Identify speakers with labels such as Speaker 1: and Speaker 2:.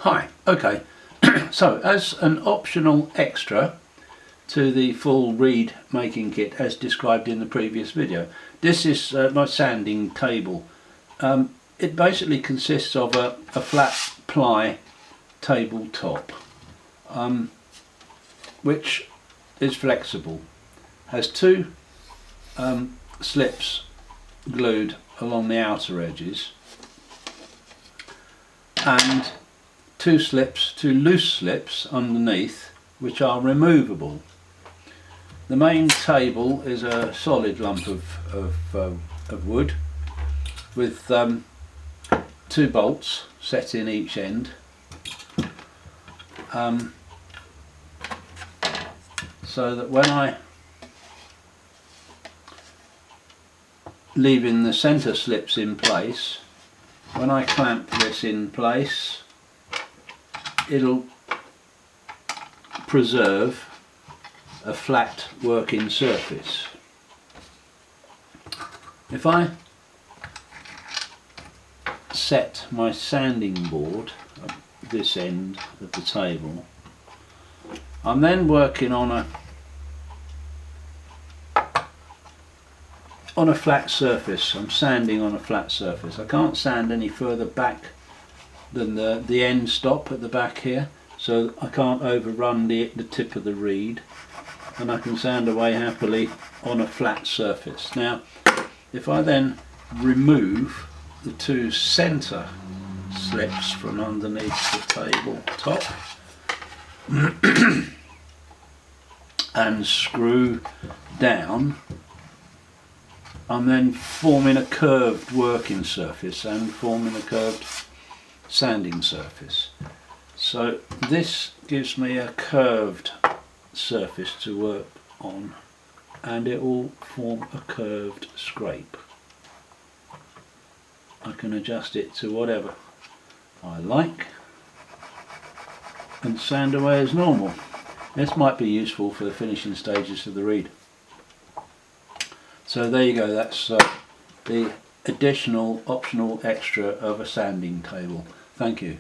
Speaker 1: Hi, okay, so as an optional extra to the full reed making kit as described in the previous video, this is my sanding table. It basically consists of a flat ply tabletop which is flexible, has two slips glued along the outer edges and two loose slips underneath, which are removable. The main table is a solid lump of wood with two bolts set in each end, so that when I leaving the centre slips in place, when I clamp this in place, it'll preserve a flat working surface. If I set my sanding board at this end of the table, I'm then working on a flat surface. I'm sanding on a flat surface. I can't sand any further back than the end stop at the back here, so I can't overrun the tip of the reed, and I can sand away happily on a flat surface. Now if I then remove the two centre slips from underneath the tabletop and screw down, I'm then forming a curved working surface and forming a curved sanding surface. So this gives me a curved surface to work on, and it will form a curved scrape. I can adjust it to whatever I like and sand away as normal. This might be useful for the finishing stages of the reed. So there you go, that's the additional optional extra of a sanding table. Thank you.